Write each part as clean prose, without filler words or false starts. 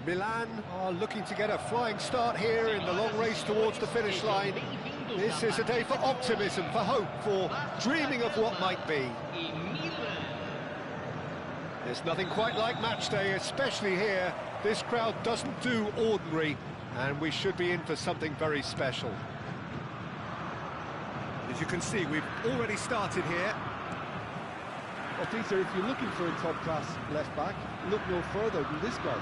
Milan are looking to get a flying start here in the long race towards the finish line. This is a day for optimism, for hope, for dreaming of what might be. There's nothing quite like match day, especially here. This crowd doesn't do ordinary, and we should be in for something very special. As you can see, we've already started here. Well, Peter, if you're looking for a top-class left-back, look no further than this guy.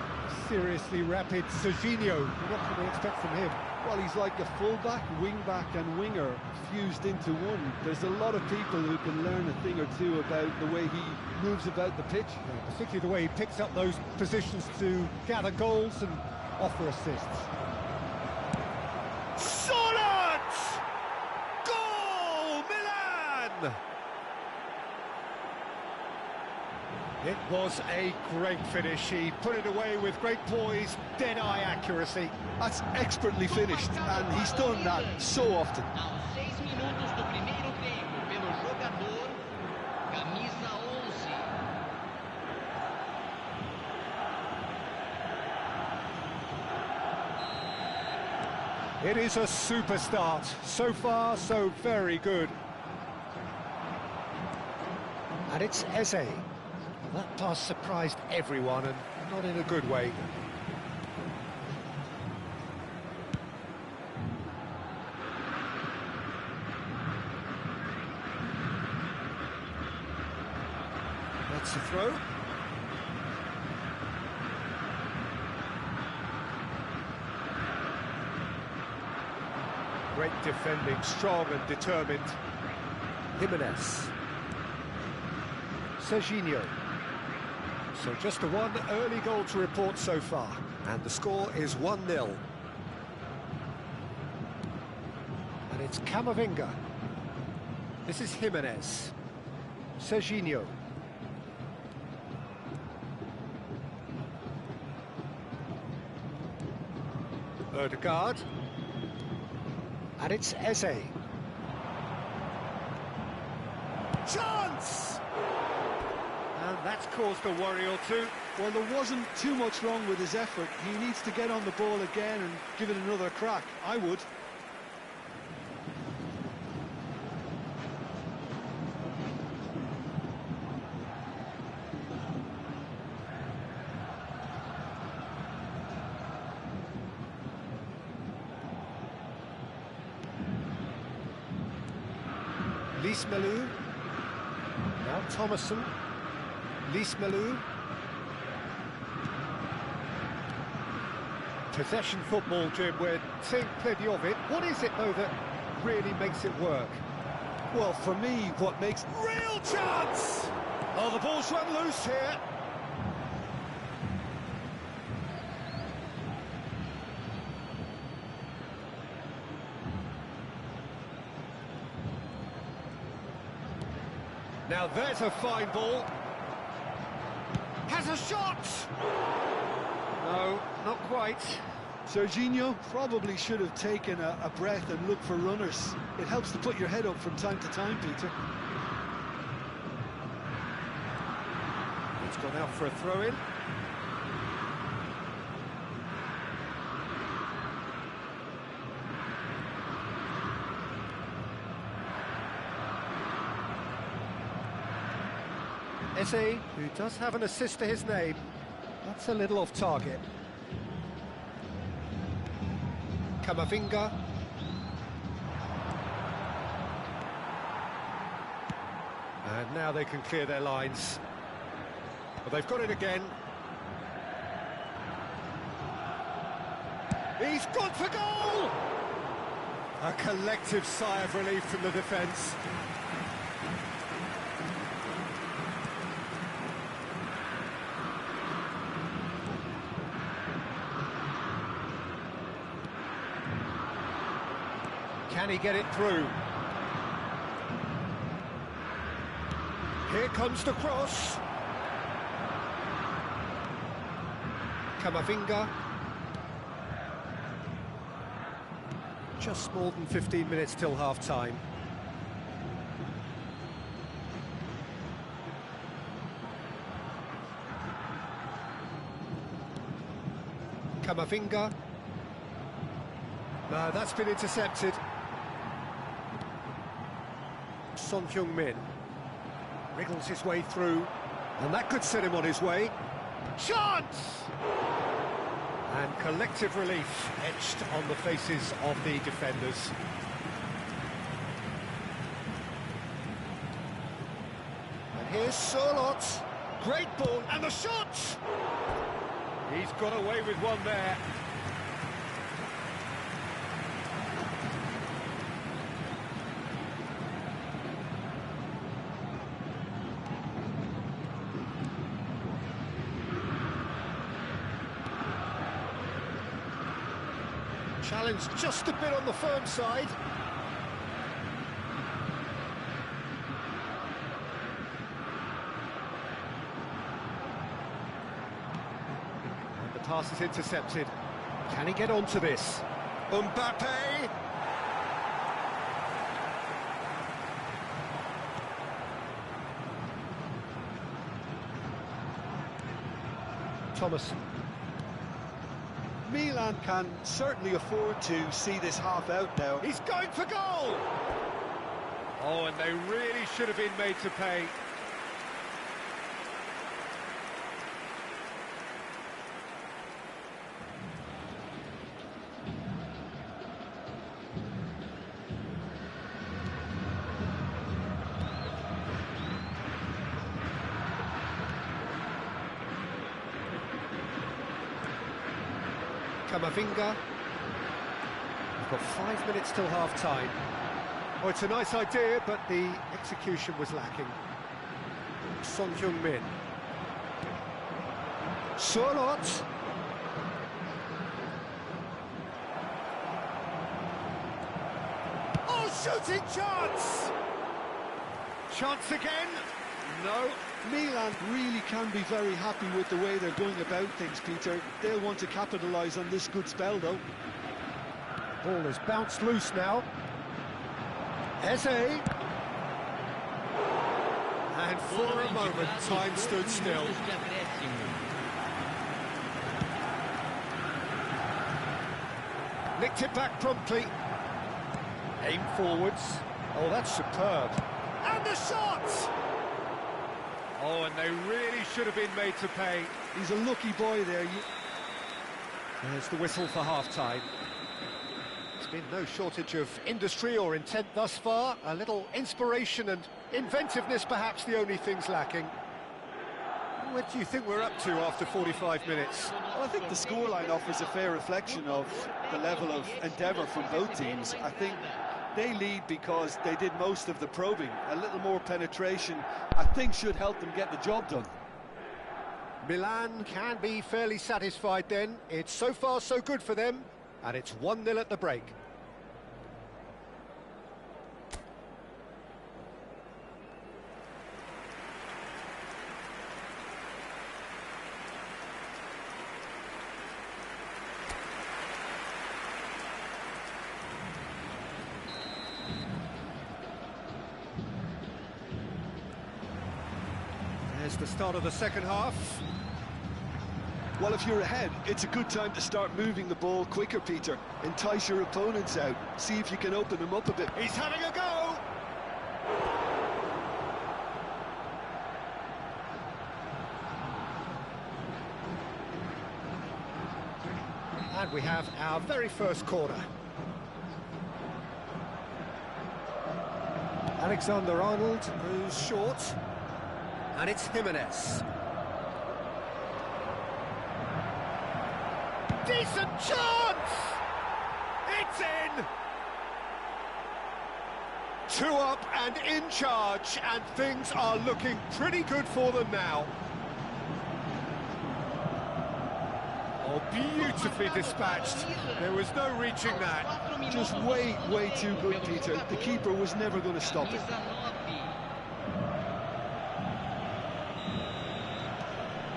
Seriously rapid Serginho. What can we expect from him? Well, he's like a full-back, wing-back and winger fused into one. There's a lot of people who can learn a thing or two about the way he moves about the pitch. Yeah, particularly the way he picks up those positions to gather goals and offer assists. Solid! Goal, Milan! It was a great finish. He put it away with great poise, dead-eye accuracy. That's expertly finished, and he's done that so often. It is a super start. So far, so very good. And it's Eze. That pass surprised everyone, and not in a good way. That's the throw. Great defending, strong and determined. Jimenez. Serginho. So just the one early goal to report so far, and the score is 1-0. And it's Camavinga. This is Jimenez. Serginho. Odegaard. And it's Eze. Chance! And that's caused a worry or two. Well, there wasn't too much wrong with his effort. He needs to get on the ball again and give it another crack. I would. Melu. Now Thomason. Melu. Possession football, Jim, we're seeing plenty of it. What is it, though, that really makes it work? Well, for me, what makes... Real chance! Oh, the ball's run loose here. Now there's a fine ball. Has a shot! No, not quite. Serginho probably should have taken a breath and looked for runners. It helps to put your head up from time to time, Peter. It's gone out for a throw-in. Eze, who does have an assist to his name. That's a little off target. Camavinga. And now they can clear their lines. But they've got it again. He's gone for goal! A collective sigh of relief from the defence. Can he get it through? Here comes the cross. Camavinga. Just more than 15 minutes till half-time. Kamavinga. No, that's been intercepted. Son Heung-min wriggles his way through, and that could set him on his way. Chance! And collective relief etched on the faces of the defenders. And here's Sørloth. Great ball, and the shot! He's got away with one there. Challenge just a bit on the firm side. And the pass is intercepted. Can he get onto this? Mbappe! Thomas. Milan can certainly afford to see this half out now. He's going for goal! Oh, and they really should have been made to pay. Kamavinga. We've got 5 minutes till half-time. Oh, it's a nice idea, but the execution was lacking. Son Heung-min. Sørloth. Oh, shooting chance! Chance again? No. Milan really can be very happy with the way they're going about things, Peter. They'll want to capitalise on this good spell, though. Ball has bounced loose now. Eze. And for a moment, time stood still. Nicked it back promptly. Aim forwards. Oh, that's superb. And the shot! Oh, and they really should have been made to pay. He's a lucky boy there. There's the whistle for half-time. There's been no shortage of industry or intent thus far. A little inspiration and inventiveness, perhaps the only things lacking. What do you think we're up to after 45 minutes? Well, I think the scoreline offers a fair reflection of the level of endeavour from both teams. I think they lead because they did most of the probing. A little more penetration, I think, should help them get the job done. Milan can be fairly satisfied then. It's so far so good for them, and it's 1-0 at the break. There's the start of the second half. Well, if you're ahead, it's a good time to start moving the ball quicker, Peter. Entice your opponents out. See if you can open them up a bit. He's having a go! And we have our very first corner. Alexander-Arnold goes short. And it's Jimenez. Decent chance! It's in! 2 up and in charge, and things are looking pretty good for them now. Oh, beautifully dispatched. There was no reaching that. Just way too good, Peter. The keeper was never going to stop it.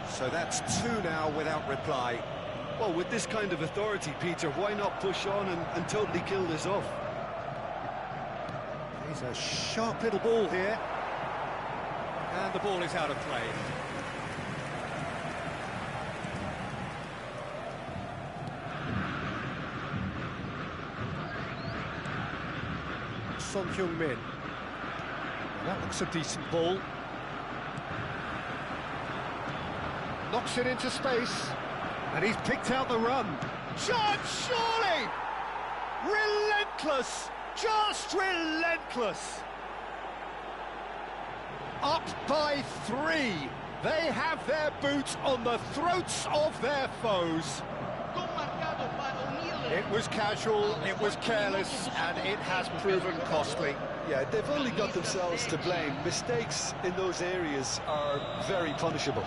So that's 2 now without reply. Well, with this kind of authority, Peter, why not push on and totally kill this off? He's a sharp little ball here. And the ball is out of play. Son Heung-min. That looks a decent ball. Knocks it into space, and he's picked out the run. Chance, surely! Relentless, just relentless. Up by 3. They have their boots on the throats of their foes. It was casual, it was careless, and it has proven costly. Yeah, they've only got themselves to blame. Mistakes in those areas are very punishable.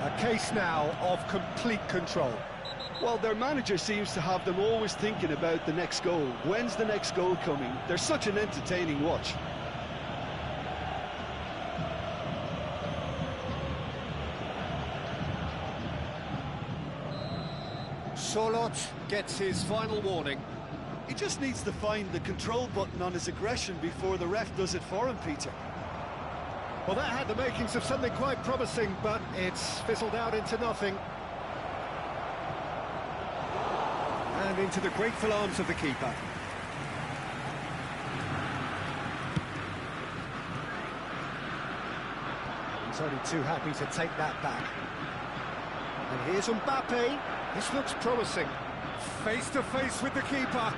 A case now of complete control. Well, their manager seems to have them always thinking about the next goal. When's the next goal coming? They're such an entertaining watch. Solot gets his final warning. He just needs to find the control button on his aggression before the ref does it for him, Peter. Well, that had the makings of something quite promising, but it's fizzled out into nothing. And into the grateful arms of the keeper. He's only too happy to take that back. And here's Mbappe. This looks promising. Face to face with the keeper.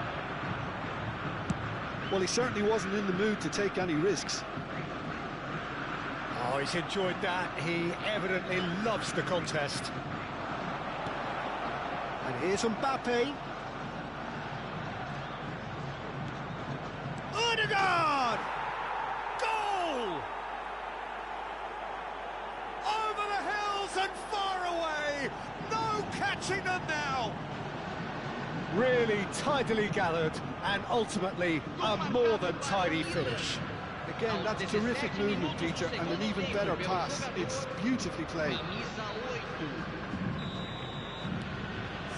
Well, he certainly wasn't in the mood to take any risks. Oh, he's enjoyed that. He evidently loves the contest. And here's Mbappe. Odegaard! Goal! Over the hills and far away! No catching them now! Really tidily gathered, and ultimately a more than tidy finish. Again, that's terrific movement, Peter, and an even better pass. It's beautifully played.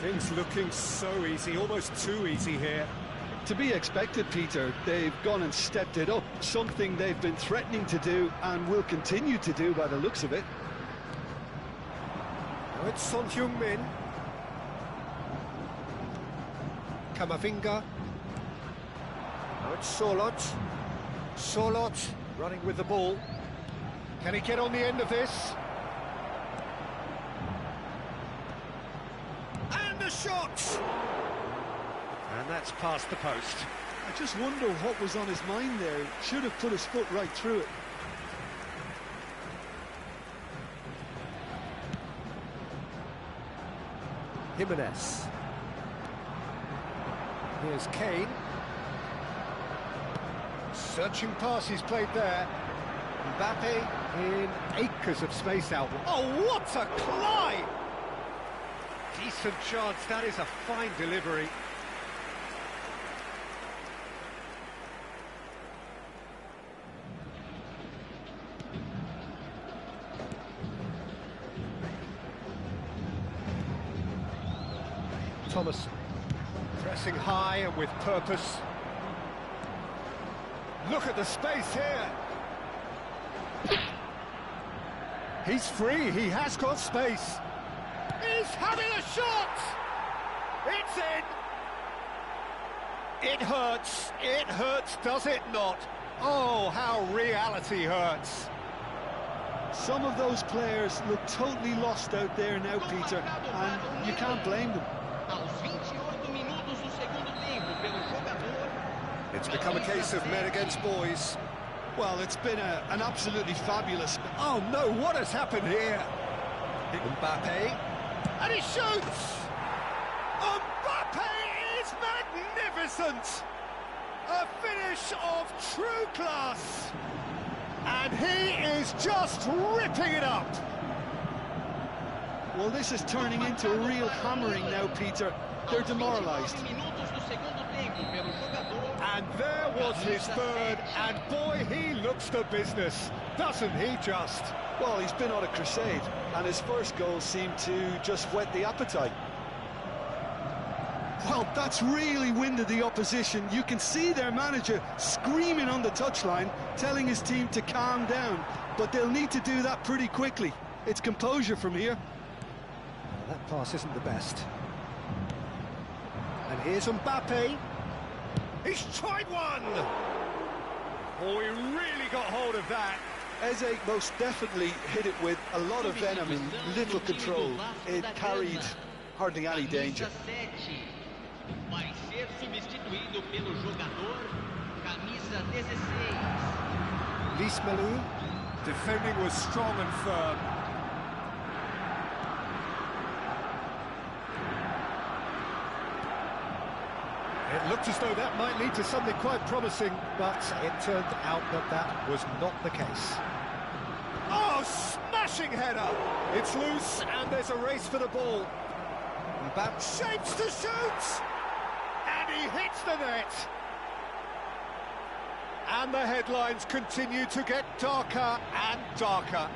Things looking so easy, almost too easy here. To be expected, Peter. They've gone and stepped it up, something they've been threatening to do and will continue to do by the looks of it. Now it's Son Heung-min. Kamavinga. Now it's Solot. Solot running with the ball. Can he get on the end of this? And the shot! And that's past the post. I just wonder what was on his mind there. Should have put his foot right through it. Jimenez. Here's Kane. Searching pass he's played there. Mbappe in acres of space out. Oh, what a climb! Decent chance, that is a fine delivery. Thomas pressing high and with purpose. Look at the space here. He's free, he has got space. He's having a shot! It's in! It hurts, does it not? Oh, how reality hurts. Some of those players look totally lost out there now, Peter, and you can't blame them. It's become a case of men against boys. Well, it's been an absolutely fabulous... Oh no, what has happened here? Mbappe, and he shoots! Mbappe is magnificent! A finish of true class! And he is just ripping it up! Well, this is turning into a real hammering now, Peter. They're demoralised. And there was his third, and boy, he looks the business, doesn't he just? Well, he's been on a crusade, and his first goal seemed to just whet the appetite. Well, that's really winded the opposition. You can see their manager screaming on the touchline, telling his team to calm down, but they'll need to do that pretty quickly. It's composure from here. That pass isn't the best. And here's Mbappe. He's tried one! Oh, he really got hold of that. Eze most definitely hit it with a lot of venom and little control. It carried hardly any danger. Vai ser substituído pelo jogador camisa 16. Lismalu, defending was strong and firm. It looked as though that might lead to something quite promising, but it turned out that that was not the case. Oh, smashing header! It's loose, and there's a race for the ball. Mbappe shapes to shoot! And he hits the net! And the headlines continue to get darker and darker.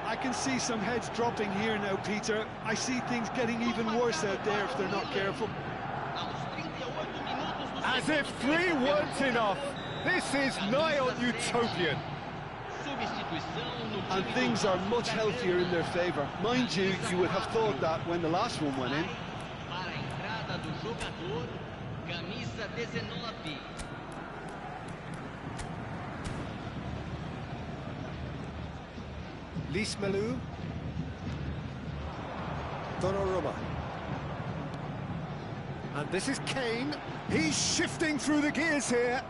I can see some heads dropping here now, Peter. I see things getting even worse out there if they're not careful. As if 3 weren't enough, this is nigh on utopian. And things are much healthier in their favour. Mind you, you would have thought that when the last one went in. Lismalu. Donnarumma. And this is Kane. He's shifting through the gears here.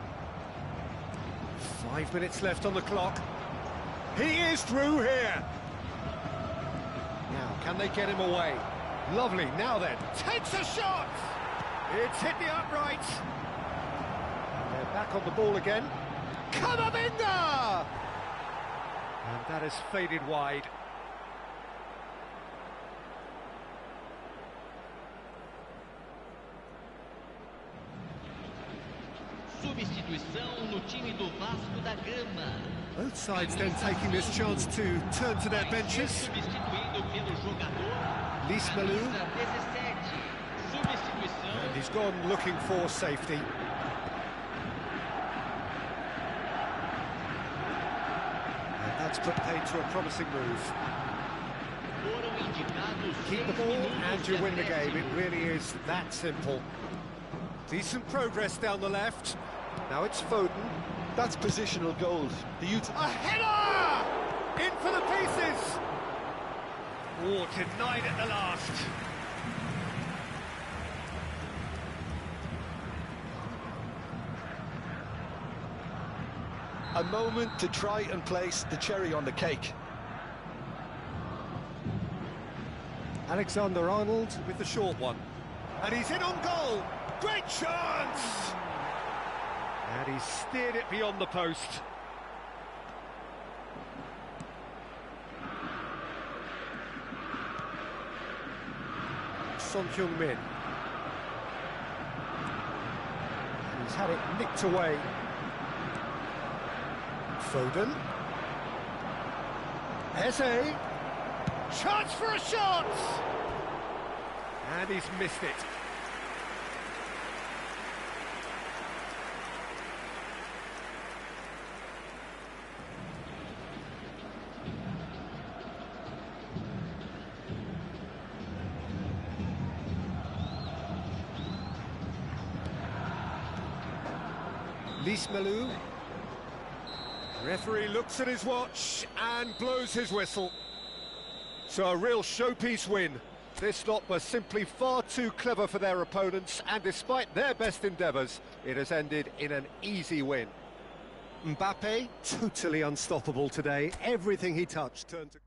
5 minutes left on the clock. He is through here. Now, can they get him away? Lovely. Now then, takes a shot. It's hit the upright. They're back on the ball again. Camavinga! And that has faded wide. Substituição no time do Vasco da Gama. Both sides then taking this chance to turn to their benches. Substituído pelo jogador Lismalu. camisa 17. Substituição. And he's gone looking for safety. And that's put paid to a promising move. Foram indicados Keep the 6 ball minutos and you de win the game. acréscimo. It really is that simple. Decent progress down the left. Now it's Foden. That's positional gold. A header! In for the pieces! Oh, denied at the last. A moment to try and place the cherry on the cake. Alexander-Arnold with the short one. And he's in on goal! Great chance! And he steered it beyond the post. Son Heung-min. He's had it nicked away. Foden. Eze. Chance for a shot! And he's missed it. Lismalu. Referee looks at his watch and blows his whistle. So a real showpiece win. This lot was simply far too clever for their opponents, and despite their best endeavours, it has ended in an easy win. Mbappe, totally unstoppable today. Everything he touched turned to...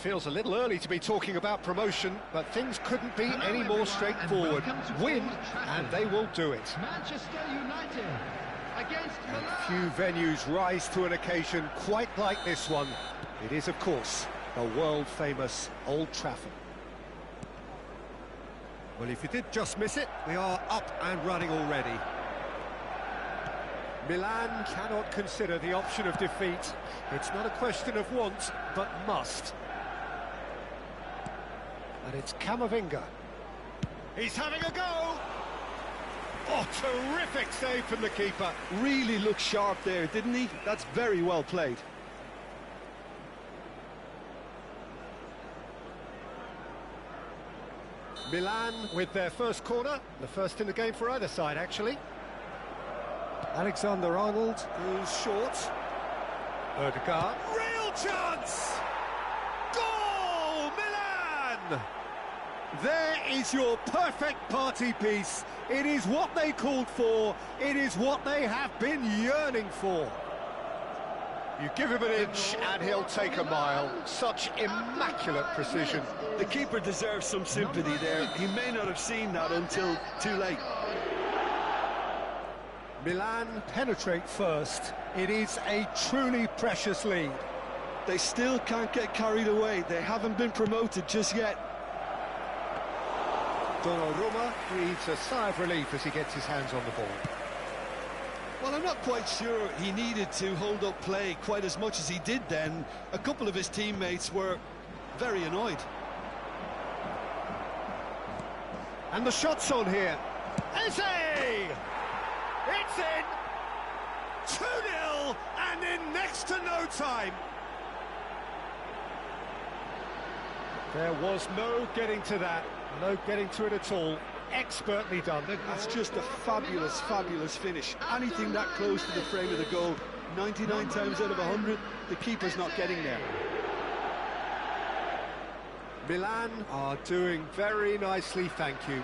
feels a little early to be talking about promotion, but things couldn't be any more straightforward. Win, and they will do it. Manchester United against And Milan. few venues rise to an occasion quite like this one. It is, of course, the world-famous Old Trafford. Well, if you did just miss it, we are up and running already. Milan cannot consider the option of defeat. It's not a question of want, but must. And it's Camavinga. He's having a go! Oh, terrific save from the keeper. Really looked sharp there, didn't he? That's very well played. Milan with their first corner, the first in the game for either side, actually. Alexander-Arnold goes short. Ødegaard. Real chance! Goal, Milan! There is your perfect party piece. It is what they called for. It is what they have been yearning for. You give him an inch and he'll take a mile. Such immaculate precision. The keeper deserves some sympathy there. He may not have seen that until too late. Milan penetrate first. It is a truly precious lead. They still can't get carried away. They haven't been promoted just yet. Donnarumma breathes a sigh of relief as he gets his hands on the ball. Well, I'm not quite sure he needed to hold up play quite as much as he did then. A couple of his teammates were very annoyed. And the shot's on here. Eze! It's in! 2-0 and in next to no time. There was no getting to that. No getting to it at all. Expertly done. That's just a fabulous, fabulous finish. Anything that close to the frame of the goal, 99 times out of 100, the keeper's not getting there. Milan are doing very nicely, thank you.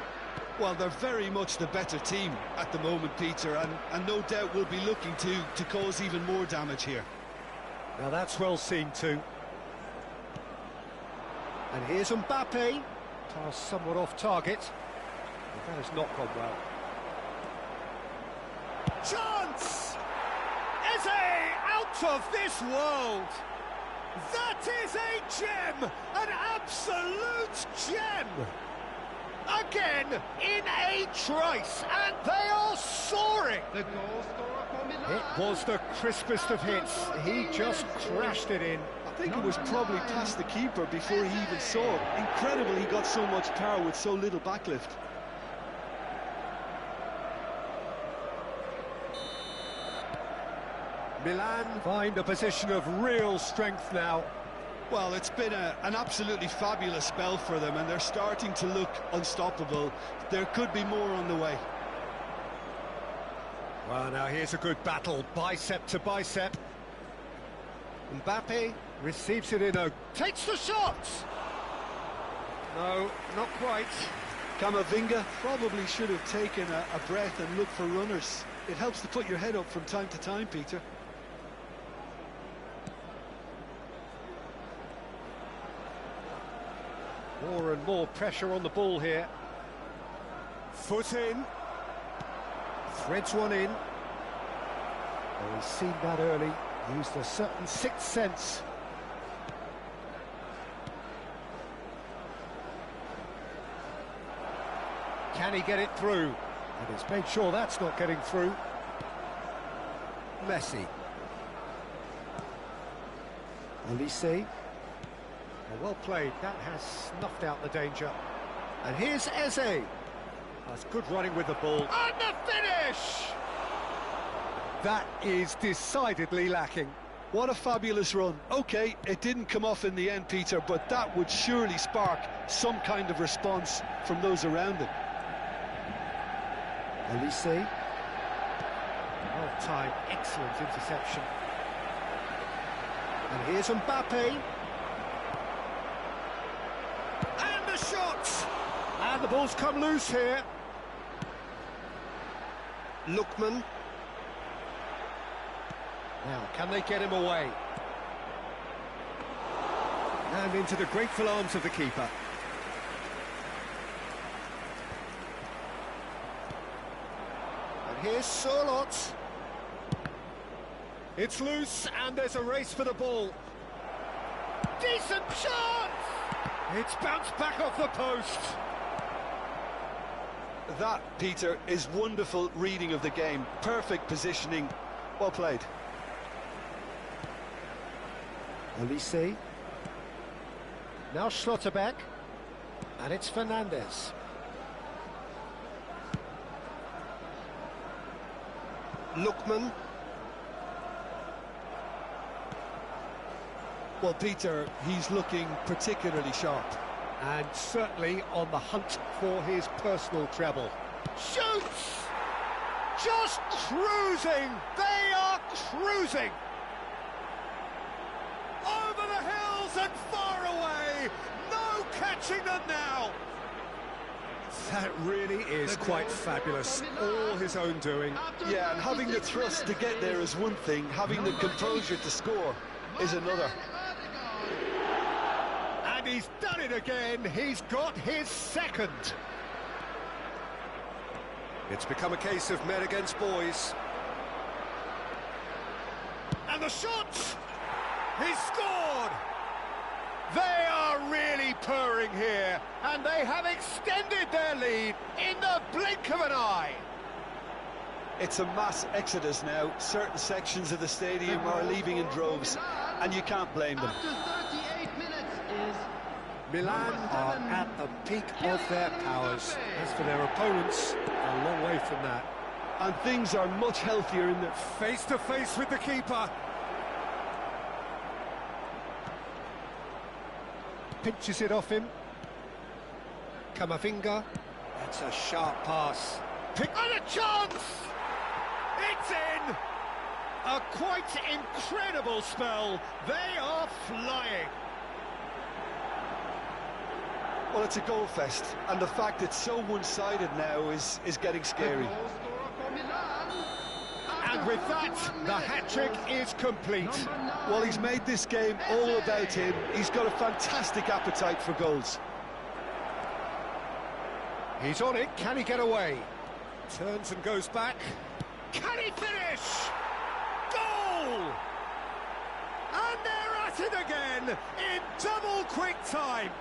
Well, they're very much the better team at the moment, Peter, and no doubt will be looking to cause even more damage here. Now that's well seen too. And here's Mbappe. Pass somewhat off target. But that has not gone well. Chance! Eze out of this world! That is a gem! An absolute gem! Again, in a trice, and they are soaring! The goal scorer for Milan. It was the crispest of hits. He just crashed it in. I think it was probably past the keeper before he even saw it. Incredible he got so much power with so little backlift. Milan find a position of real strength now. Well, it's been an absolutely fabulous spell for them, and they're starting to look unstoppable. There could be more on the way. Well, now here's a good battle, bicep to bicep. Mbappe receives it in a... takes the shot! No, not quite. Camavinga probably should have taken a breath and looked for runners. It helps to put your head up from time to time, Peter. More and more pressure on the ball here. Foot in. Threads one in. Oh, he's seen that early. Used a certain sixth sense. Can he get it through? And he's made sure that's not getting through. Messi. Olise. Well played, that has snuffed out the danger. And here's Eze. That's good running with the ball. And the finish! That is decidedly lacking. What a fabulous run. OK, it didn't come off in the end, Peter, but that would surely spark some kind of response from those around him. Olise. Well timed, excellent interception. And here's Mbappe. And the shot! And the ball's come loose here. Lookman. Now, can they get him away? And into the grateful arms of the keeper. And here's Sörloth. It's loose, and there's a race for the ball. Decent chance! It's bounced back off the post. That, Peter, is wonderful reading of the game. Perfect positioning. Well played. Olise. Now Schlotterbeck. And it's Fernandes. Lookman. Well, Peter, he's looking particularly sharp. And certainly on the hunt for his personal treble. Shoots! Just cruising! They are cruising! Over the hills and far away! No catching them now! That really is quite fabulous. All his own doing. Yeah, and having the thrust to get there is one thing, having the composure to score is another. And he's done it again. He's got his second. It's become a case of men against boys. And the shot! He's scored! They are really purring here, and they have extended their lead in the blink of an eye. It's a mass exodus now. Certain sections of the stadium are leaving in droves, and you can't blame them. After 38 minutes is Milan are at the peak of their powers. As for their opponents, a long way from that. And things are much healthier in the... Face-to-face with the keeper. Pinches it off him. Kamavinga. That's a sharp pass. Pick on a chance! It's in! A quite incredible spell. They are flying. Well, it's a goal fest, and the fact it's so one-sided now is getting scary. goal scorer for Milan. And with that, the hat-trick is complete. Well, he's made this game all about him. He's got a fantastic appetite for goals. He's on it. Can he get away? Turns and goes back. Can he finish? Goal! And they're at it again in double quick time.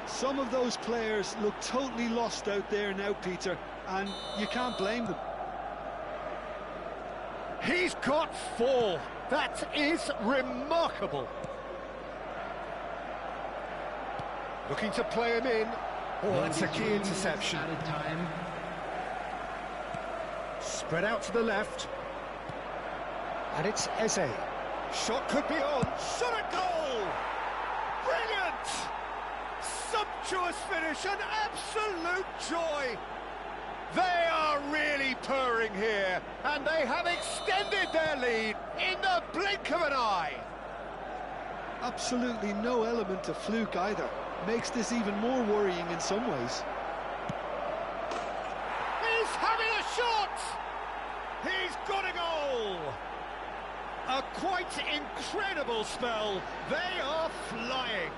Some of those players look totally lost out there now, Peter, and you can't blame them. He's got 4. That is remarkable. Looking to play him in. Oh, that's a key interception. At a time. Spread out to the left. And it's Eze. Shot could be on. Shot at goal! Brilliant! Sumptuous finish, an absolute joy! They are really purring here, and they have extended their lead in the blink of an eye. Absolutely no element of fluke either. Makes this even more worrying in some ways. He's having a shot! He's got a goal! A quite incredible spell. They are flying.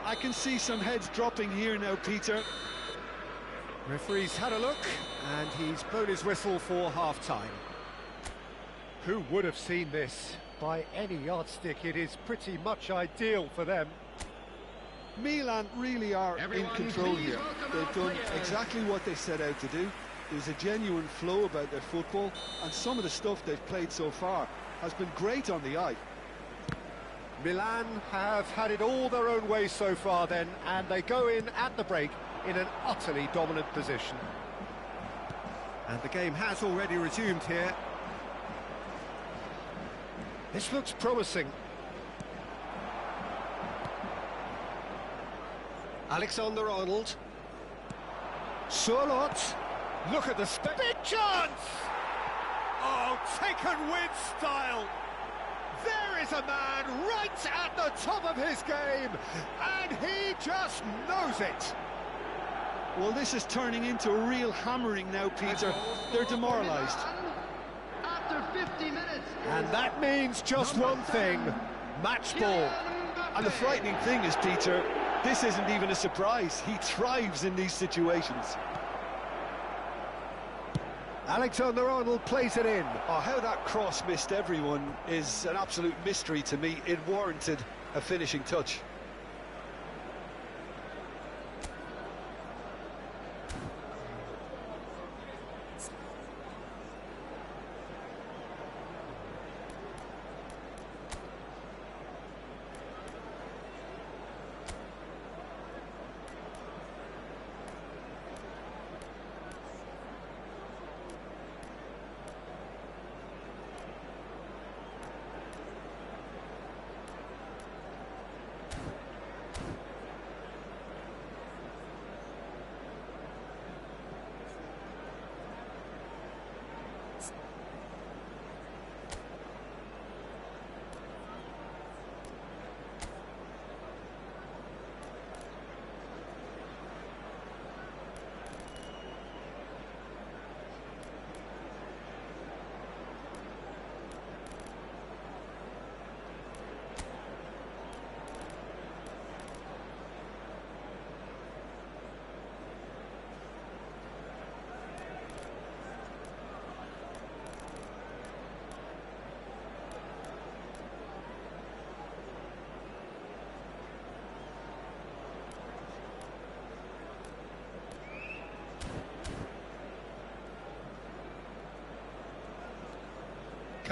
I can see some heads dropping here now, Peter. Referee's had a look, and he's blown his whistle for half-time. Who would have seen this? By any yardstick, it is pretty much ideal for them. Milan really are in control here. They've done exactly what they set out to do. There's a genuine flow about their football, and some of the stuff they've played so far has been great on the eye. Milan have had it all their own way so far then, and they go in at the break in an utterly dominant position. And the game has already resumed here. This looks promising. Alexander-Arnold. Sörloth. Look at the big chance! Oh, taken with style. There is a man right at the top of his game, and he just knows it. Well, this is turning into a real hammering now, Peter. They're demoralised. After 50 minutes. And that means just one thing, match ball. And the frightening thing is, Peter, this isn't even a surprise. He thrives in these situations. Alexander-Arnold plays it in. Oh, how that cross missed everyone is an absolute mystery to me. It warranted a finishing touch.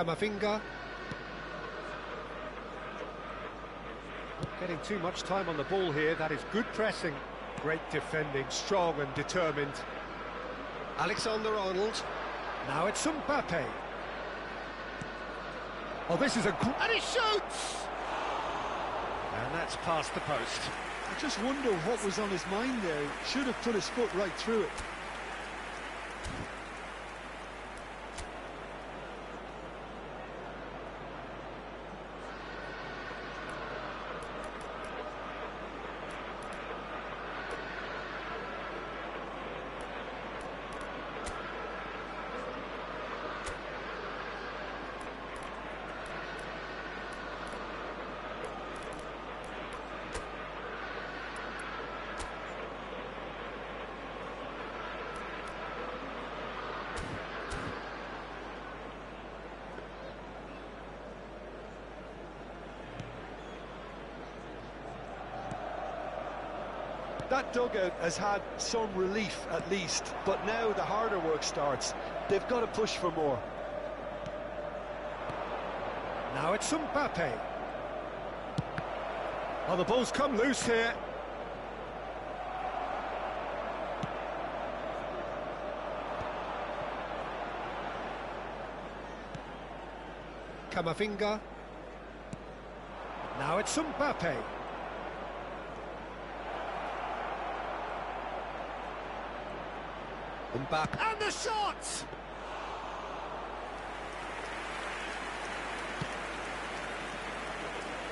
Kamavinga. Not getting too much time on the ball here. That is good pressing. Great defending, strong and determined. Alexander-Arnold. Now it's Mbappe. Oh, this is a... and he shoots! And that's past the post. I just wonder what was on his mind there. He should have put his foot right through it. That dugout has had some relief at least, but now the harder work starts. They've got to push for more. Now it's Mbappe. Oh, the ball's come loose here. Kamavinga. Now it's Mbappe. Mbappe. And the shot!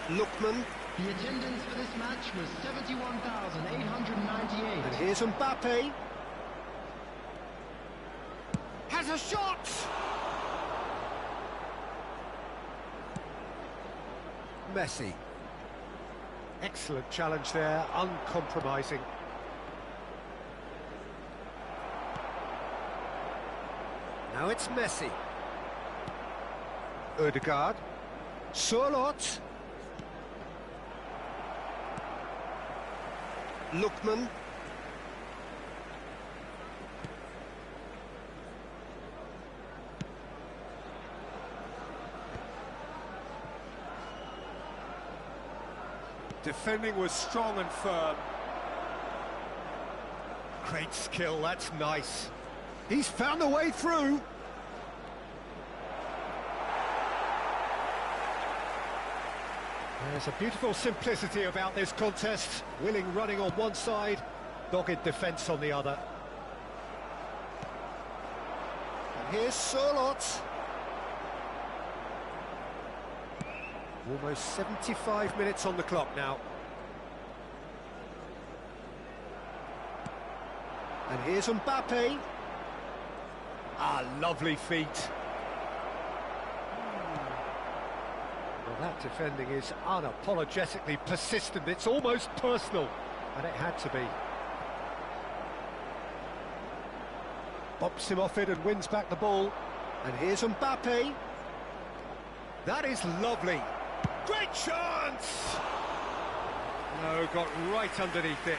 Lookman. The attendance for this match was 71,898. And here's Mbappe. Has a shot! Messi. Excellent challenge there, uncompromising. Now it's Messi. Ødegaard. Sørloth. Lookman. Defending was strong and firm. Great skill, that's nice. He's found a way through. There's a beautiful simplicity about this contest. Willing running on one side, dogged defence on the other. And here's Sørloth. Almost 75 minutes on the clock now. And here's Mbappe. Ah, lovely feet. Well, That defending is unapologetically persistent. It's almost personal, and it had to be. Bops him off it and wins back the ball. And here's Mbappe. That is lovely. Great chance! No, got right underneath it.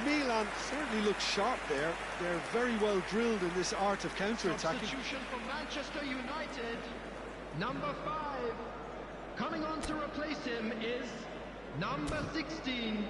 Milan certainly look sharp there. They're very well drilled in this art of counter-attacking. Substitution for Manchester United. Number 5. Coming on to replace him is number 16.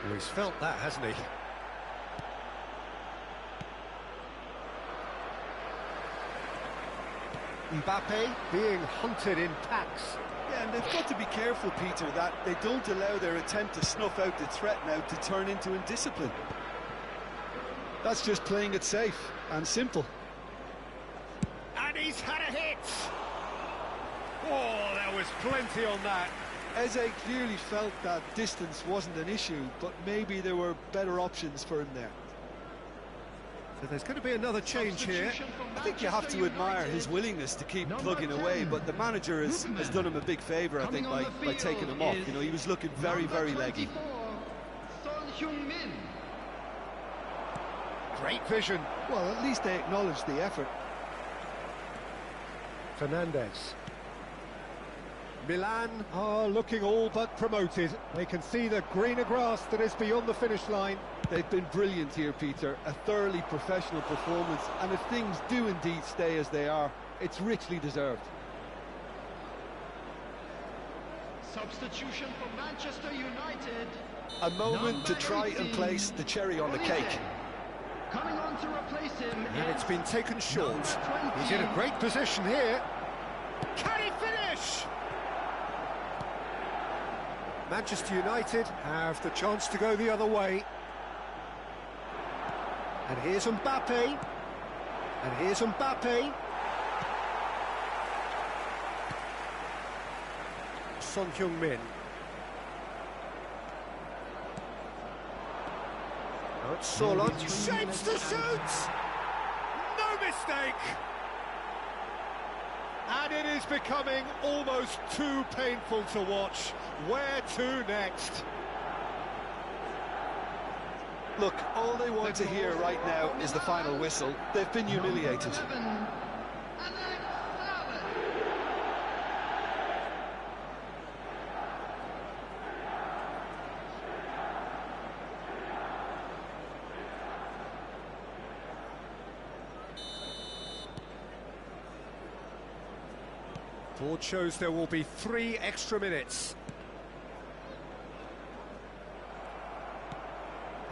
Well, he's felt that, hasn't he? Mbappe being hunted in packs. Yeah, and they've got to be careful, Peter, that they don't allow their attempt to snuff out the threat now to turn into indiscipline. That's just playing it safe and simple. And he's had a hit! Oh, there was plenty on that. Eze clearly felt that distance wasn't an issue, but maybe there were better options for him there. So there's going to be another change here. I think you have to admire his willingness to keep plugging away, but the manager has done him a big favour, I think, by taking him off. You know, he was looking very, very leggy. Great vision. Well, at least they acknowledged the effort. Fernandes. Milan are looking all but promoted. They can see the greener grass that is beyond the finish line. They've been brilliant here, Peter. A thoroughly professional performance, and if things do indeed stay as they are, it's richly deserved. Substitution for Manchester United. A moment to try and place the cherry on the cake. Coming on to replace him. And it's been taken short. He's in a great position here. Can he finish? Manchester United have the chance to go the other way. And here's Mbappe. And here's Mbappe. Son Heung-min. Now it's Solon. Shapes to shoot! No mistake! And it is becoming almost too painful to watch. Where to next? Look, all they want to hear right now is the final whistle. They've been humiliated. Board shows there will be 3 extra minutes.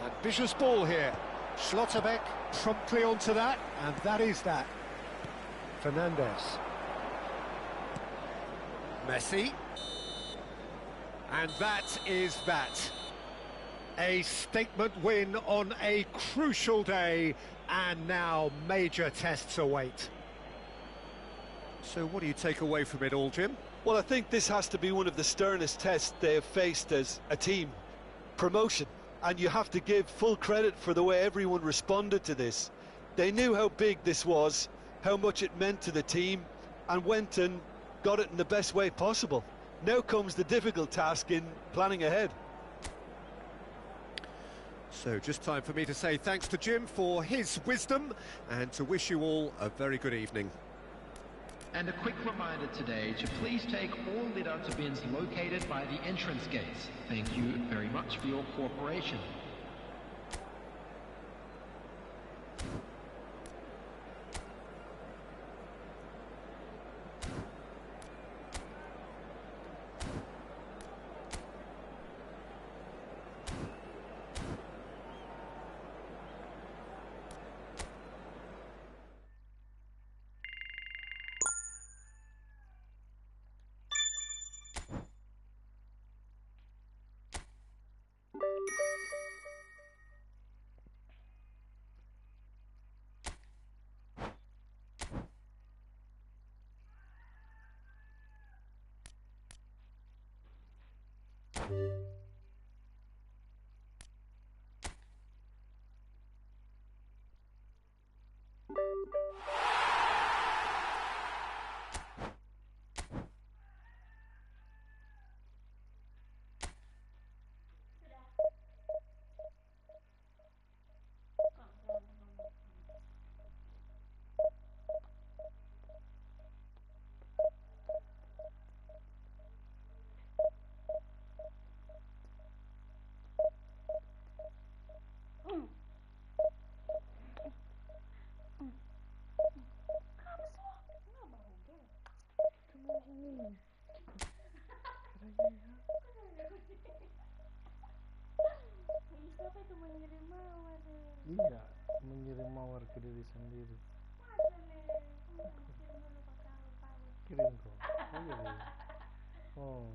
Ambitious ball here. Schlotterbeck promptly onto that, and that is that. Fernandes. Messi. And that is that. A statement win on a crucial day, and now major tests await. So what do you take away from it all, Jim? Well, I think this has to be one of the sternest tests they have faced as a team. Promotion. And you have to give full credit for the way everyone responded to this. They knew how big this was, how much it meant to the team, and went and got it in the best way possible. Now comes the difficult task in planning ahead. So just time for me to say thanks to Jim for his wisdom and to wish you all a very good evening. And a quick reminder today to please take all litter to bins located by the entrance gates. Thank you very much for your cooperation. Siapa itu mengirim mawar? Iya, mengirim mawar ke diri sendiri. Masa nih? Kirim dulu pakai tahu. Kirim kok. Oh iya. Oh.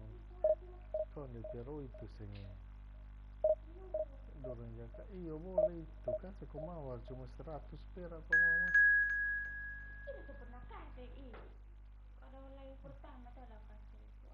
Kau ditiru itu sini. Dorong jaka. Iya boleh itu kan seko mawar cuma 100 perak kok mawar. Ini tuh pernah kasih ini. Ada mulai pertama tuh ada kasih itu.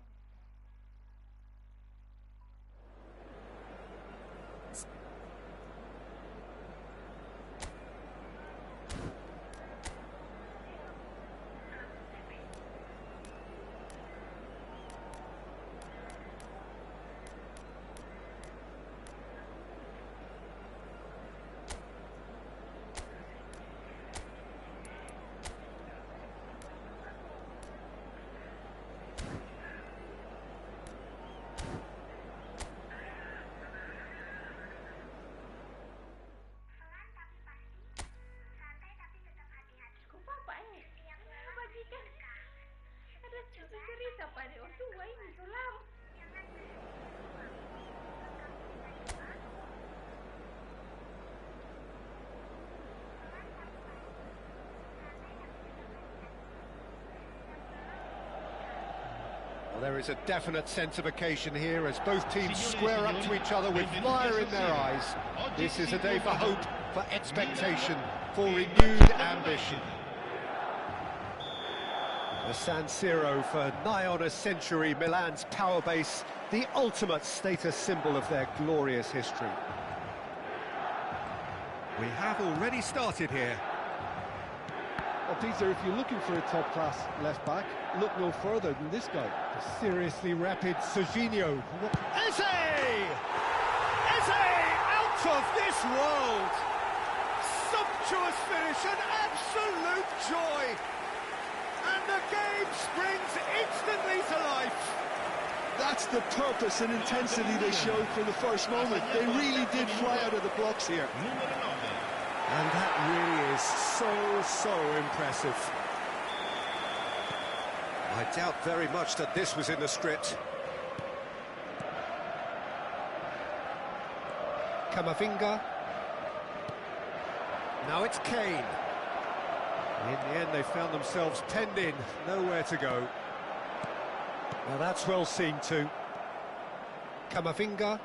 Cerita pada orang tua ini sulam. Well, there is a definite sense of occasion here as both teams square up to each other with fire in their eyes. This is a day for hope, for expectation, for renewed ambition. The San Siro for nigh on a century, Milan's power base, the ultimate status symbol of their glorious history. We have already started here. Well, Peter, if you're looking for a top-class left-back, look no further than this guy. The seriously rapid Serginho. Eze! Eze! Out of this world! Sumptuous finish, an absolute joy! And the game springs instantly to life. That's the purpose and intensity they showed from the first moment. They really did fly out of the blocks here. And that really is so impressive. I doubt very much that this was in the script. Camavinga. Now it's Kane. In the end, they found themselves penned in, nowhere to go. Well, that's well seen too. Camavinga.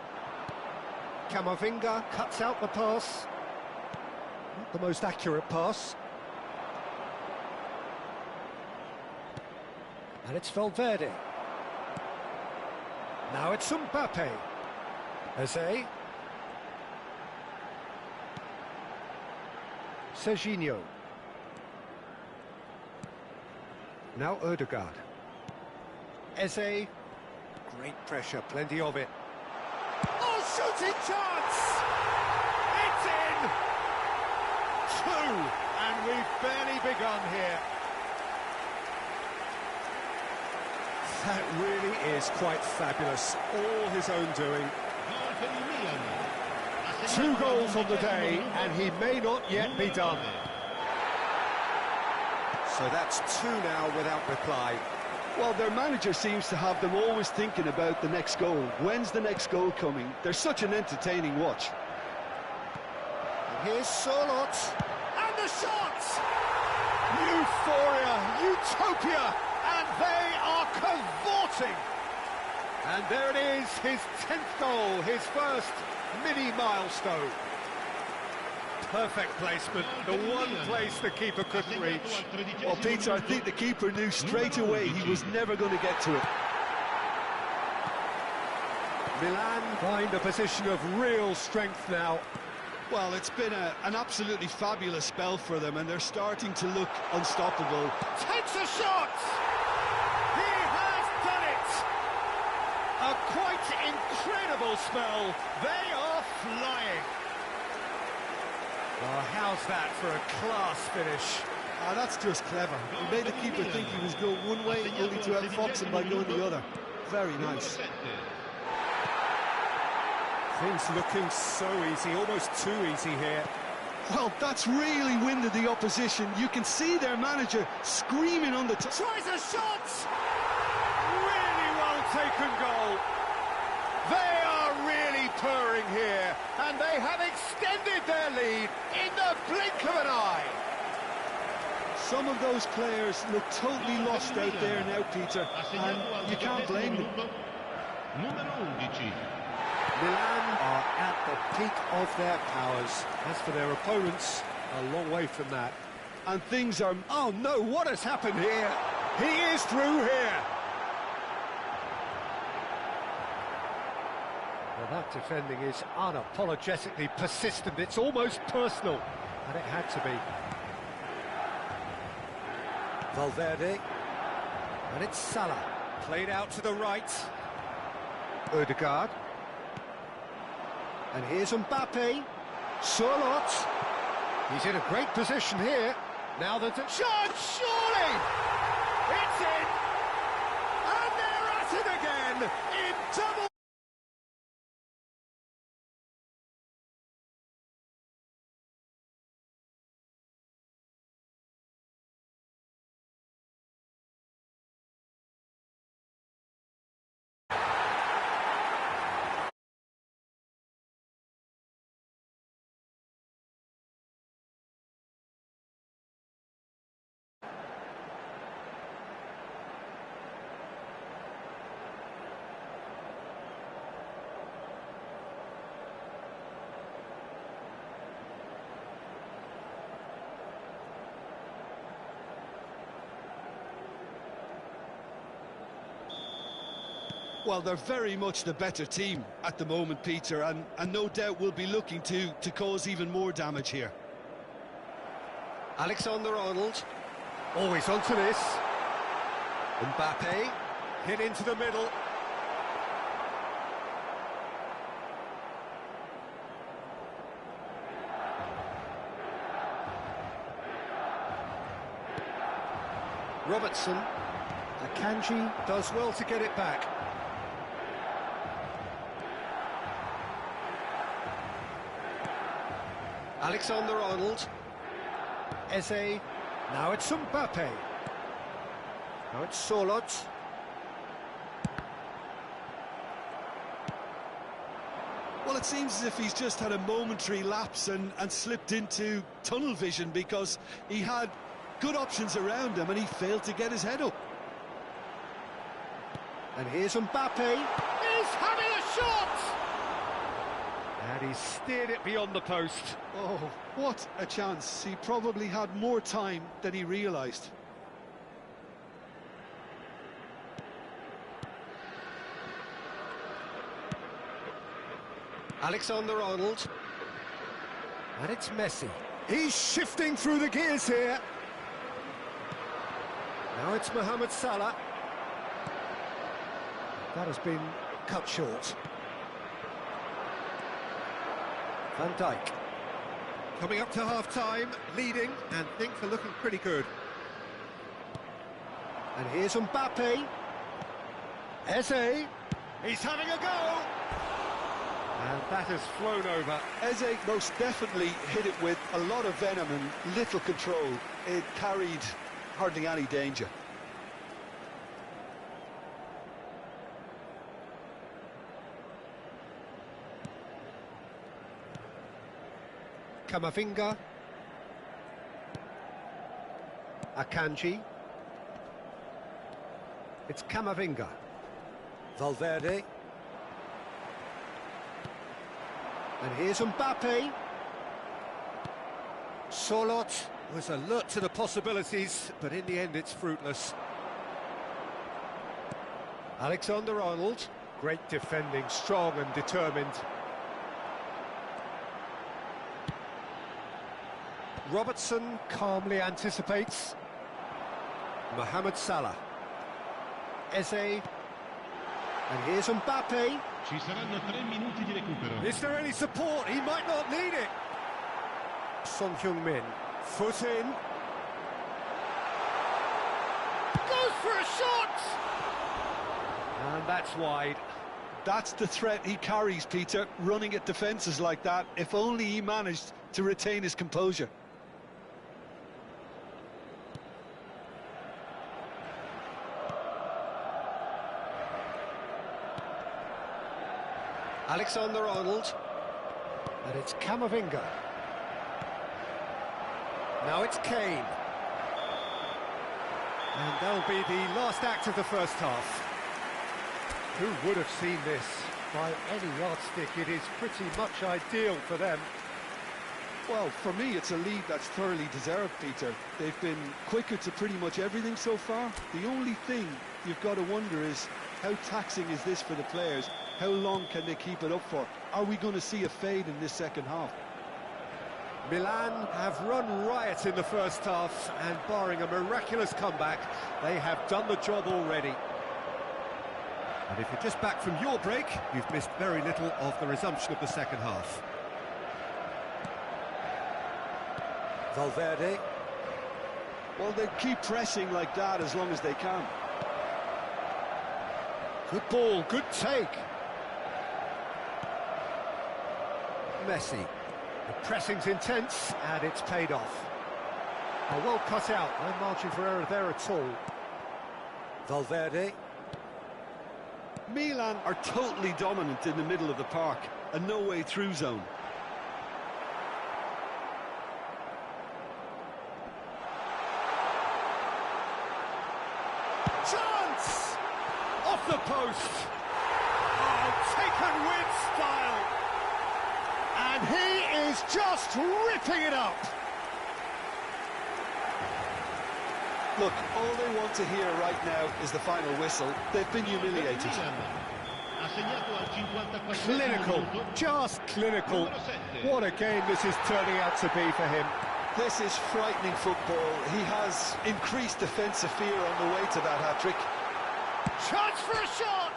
Camavinga cuts out the pass. Not the most accurate pass. And it's Valverde. Now it's Mbappe. Eze. Serginho. Now Odegaard. Eze. Great pressure, plenty of it. Oh, shooting chance! It's in! 2, and we've barely begun here. That really is quite fabulous. All his own doing. 2 goals on the day, and he may not yet be done. So that's 2 now without reply. Well, their manager seems to have them always thinking about the next goal. When's the next goal coming? They're such an entertaining watch. And here's Solot. And the shot! Euphoria, utopia, and they are cavorting. And there it is, his 10th goal, his first mini-milestone. Perfect placement, the one place the keeper couldn't reach. Well, Peter, I think the keeper knew straight away he was never going to get to it. Milan find a position of real strength now. Well, it's been an absolutely fabulous spell for them, and they're starting to look unstoppable. Takes a shot! He has done it! A quite incredible spell. They are flying. Oh, how's that for a class finish? Ah, that's just clever. He made the keeper think he was going one way, only to outfox him by going the other. Very nice. Things looking so easy, almost too easy here. Well, that's really winded the opposition. You can see their manager screaming on the top. Tries a shot! Really well taken goal. They are really purring here, and they have extended their lead in the blink of an eye. Some of those players look totally lost out there now, Peter, and you can't blame them. Milan are at the peak of their powers. As for their opponents, a long way from that. And things are... Oh no, what has happened here? He is through here. Well, that defending is unapologetically persistent. It's almost personal, and it had to be. Valverde, and it's Salah. Played out to the right. Odegaard. And here's Mbappe. Solot. He's in a great position here. Now there's a shot, surely! It's in! And they're at it again in double... Well, they're very much the better team at the moment, Peter, and no doubt will be looking to cause even more damage here. Alexander-Arnold, always onto this. Mbappe, hit into the middle. Robertson, Akanji does well to get it back. Alexander-Arnold. Eze. Now it's Mbappe. Now it's Solot. Well, it seems as if he's just had a momentary lapse and slipped into tunnel vision, because he had good options around him and he failed to get his head up. And here's Mbappe. He's having a shot! And he steered it beyond the post. Oh, what a chance. He probably had more time than he realised. Alexander-Arnold. And it's Messi. He's shifting through the gears here. Now it's Mohamed Salah. That has been cut short. Van Dijk. Coming up to half-time, leading, and things are looking pretty good. And here's Mbappe. Eze. He's having a go! And that has flown over. Eze most definitely hit it with a lot of venom and little control. It carried hardly any danger. Camavinga. Akanji. It's Camavinga. Valverde. And here's Mbappe. Solot was alert to the possibilities, but in the end it's fruitless. Alexander-Arnold. Great defending, strong and determined. Robertson calmly anticipates. Mohamed Salah. Eze. And here's Mbappe. Ci saranno 3 minuti di recupero. Is there any support? He might not need it. Son Heung-min. Foot in. Goes for a shot! And that's wide. That's the threat he carries, Peter, running at defences like that. If only he managed to retain his composure. Alexander-Arnold. And it's Camavinga. Now it's Kane. And that'll be the last act of the first half. Who would have seen this? By any yardstick, it is pretty much ideal for them. Well, for me, it's a lead that's thoroughly deserved, Peter. They've been quicker to pretty much everything so far. The only thing you've got to wonder is, how taxing is this for the players? How long can they keep it up for? Are we going to see a fade in this second half? Milan have run riot in the first half, and barring a miraculous comeback, they have done the job already. And if you're just back from your break, you've missed very little of the resumption of the second half. Valverde. Well, they keep pressing like that as long as they can. Good ball, good take. Messi. The pressing's intense, and it's paid off. Well cut out, no margin for error there at all. Valverde. Milan are totally dominant in the middle of the park, a no-way through zone. Chance! Off the post! Oh, taken with style! And he is just ripping it up! Look, all they want to hear right now is the final whistle. They've been humiliated. Clinical, just clinical. What a game this is turning out to be for him. This is frightening football. He has increased defensive fear on the way to that hat-trick. Chance for a shot!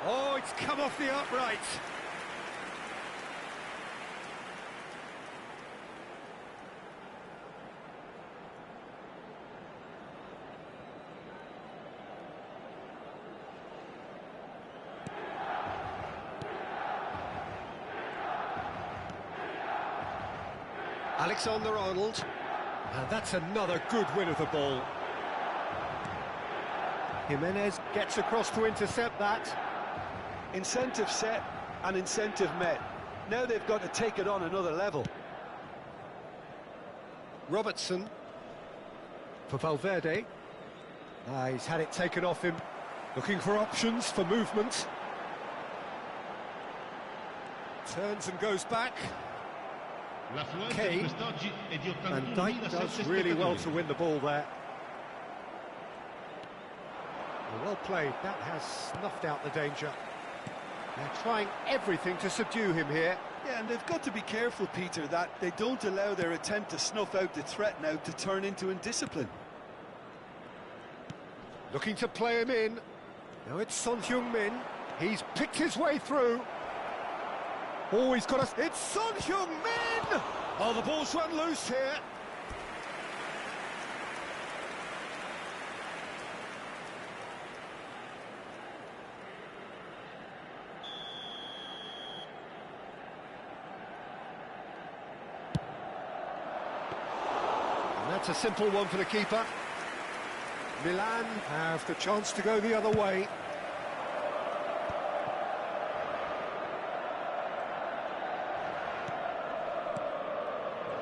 Oh, it's come off the upright. Alexander-Arnold, and that's another good win of the ball. Jimenez gets across to intercept that. Incentive set and incentive met. Now they've got to take it on another level. Robertson for Valverde. He's had it taken off him, looking for options for movement. Turns and goes back. Kane, and Dijk does really well to win the ball there. Well played, that has snuffed out the danger. They're trying everything to subdue him here. Yeah, and they've got to be careful, Peter, that they don't allow their attempt to snuff out the threat now to turn into indiscipline. Looking to play him in. Now it's Son Heung-min. He's picked his way through. Oh, he's got us. It's Son Heung-min! Oh, the ball's run loose here. And that's a simple one for the keeper. Milan have the chance to go the other way.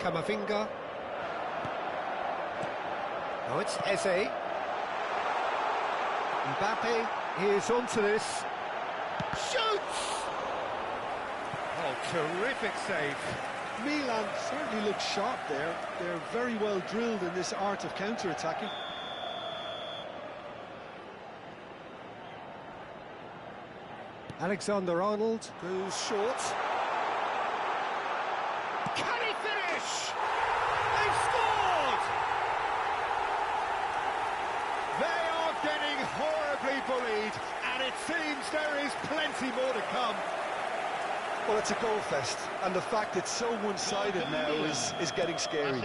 Camavinga. Now it's Eze. Mbappe is onto this. Shoots! Oh, terrific save. Milan certainly look sharp there. They're very well drilled in this art of counter-attacking. Alexander-Arnold goes short. Can he finish? They've scored! They are getting horribly bullied, and it seems there is plenty more to come. Well, it's a goal fest, and the fact it's so one-sided now is getting scary.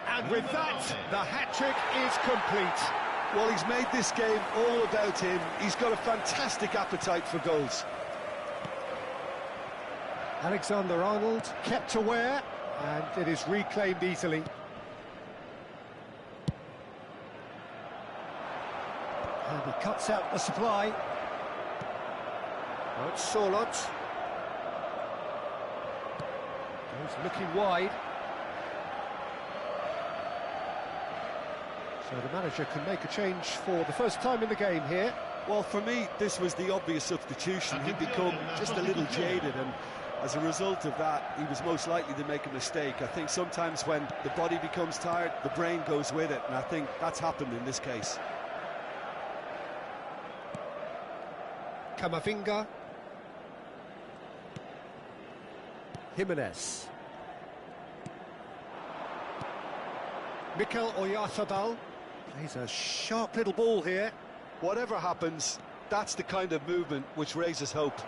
And with that, the hat-trick is complete. Well, he's made this game all about him. He's got a fantastic appetite for goals. Alexander-Arnold kept aware, and it is reclaimed easily. And he cuts out the supply. Now it's Sorlot. He's looking wide. So the manager can make a change for the first time in the game here. Well, for me, this was the obvious substitution. He'd become just a little jaded, and as a result of that, he was most likely to make a mistake. I think sometimes when the body becomes tired, the brain goes with it, and I think that's happened in this case. Camavinga. Jimenez. Mikel Oyarzabal. He's a sharp little ball here. Whatever happens, that's the kind of movement which raises hope.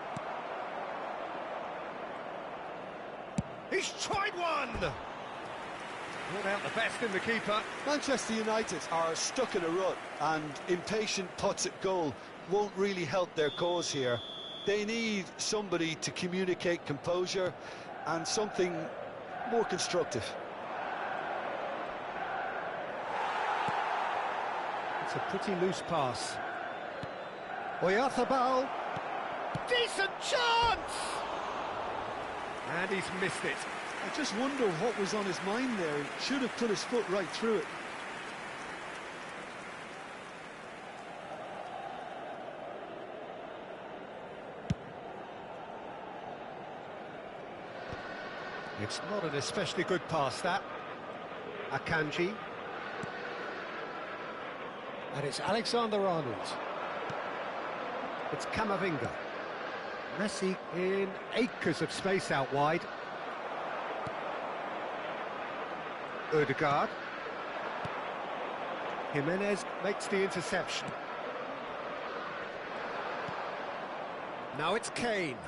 He's tried one! Brought out the best in the keeper. Manchester United are stuck in a rut, and impatient putts at goal won't really help their cause here. They need somebody to communicate composure and something more constructive. It's a pretty loose pass. Oyarzabal. Decent chance! And he's missed it. I just wonder what was on his mind there. He should have put his foot right through it. It's not an especially good pass, that. Akanji. And it's Alexander-Arnold. It's Camavinga. Messi in acres of space out wide. Ødegaard. Jimenez makes the interception. Now it's Kane.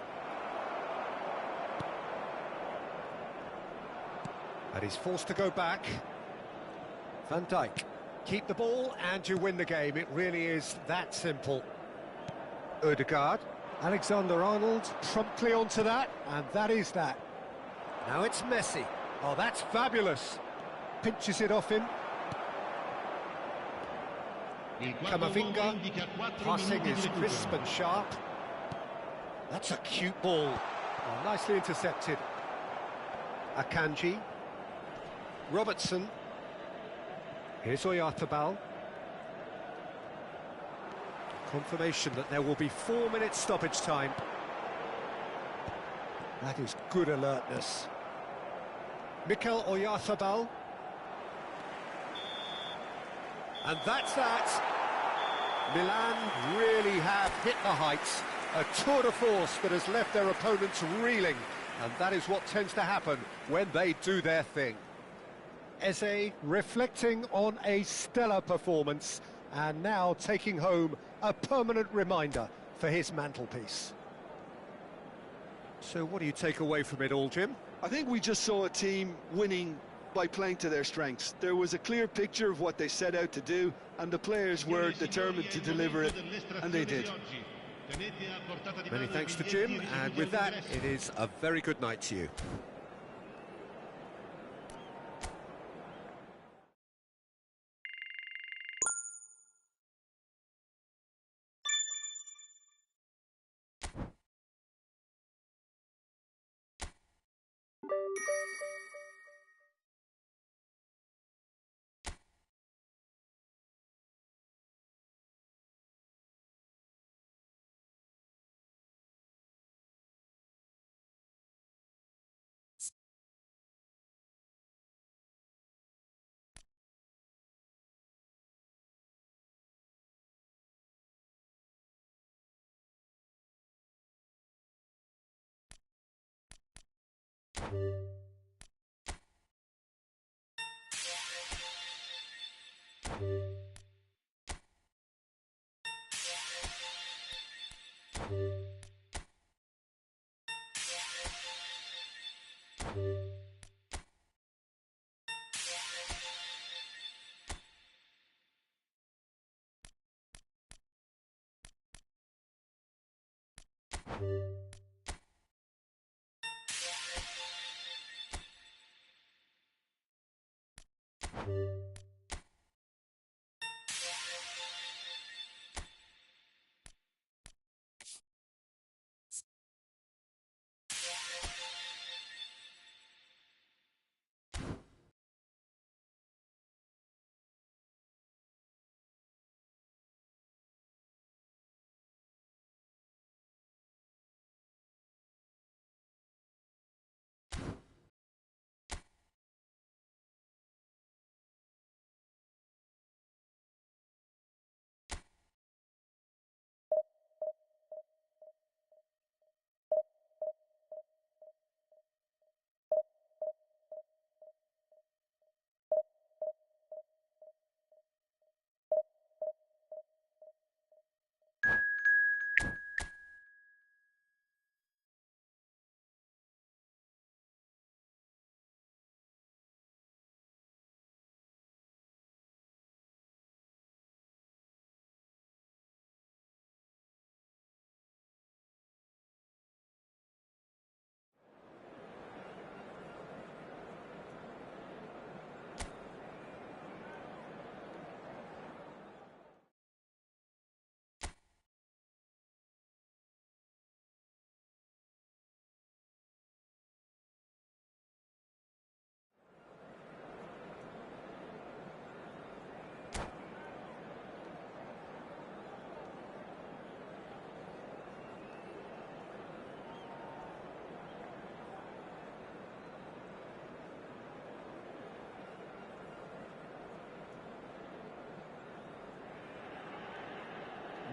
And he's forced to go back. Van Dijk. Keep the ball and you win the game. It really is that simple. Ødegaard. Alexander-Arnold promptly onto that, and that is that. Now it's Messi. Oh, that's fabulous. Pinches it off him. Camavinga. Passing is crisp and sharp. That's a cute ball. Oh, nicely intercepted. Akanji. Robertson. Here's Oyarzabal. Confirmation that there will be 4 minutes stoppage time. That is good alertness. Mikel Oyarzabal. And that's that. Milan really have hit the heights. A tour de force that has left their opponents reeling. And that is what tends to happen when they do their thing. Eze, reflecting on a stellar performance and now taking home a permanent reminder for his mantelpiece. So what do you take away from it all, Jim? I think we just saw a team winning by playing to their strengths. There was a clear picture of what they set out to do, and the players were determined to deliver it, and they did. Many thanks to Jim, and with that, it is a very good night to you.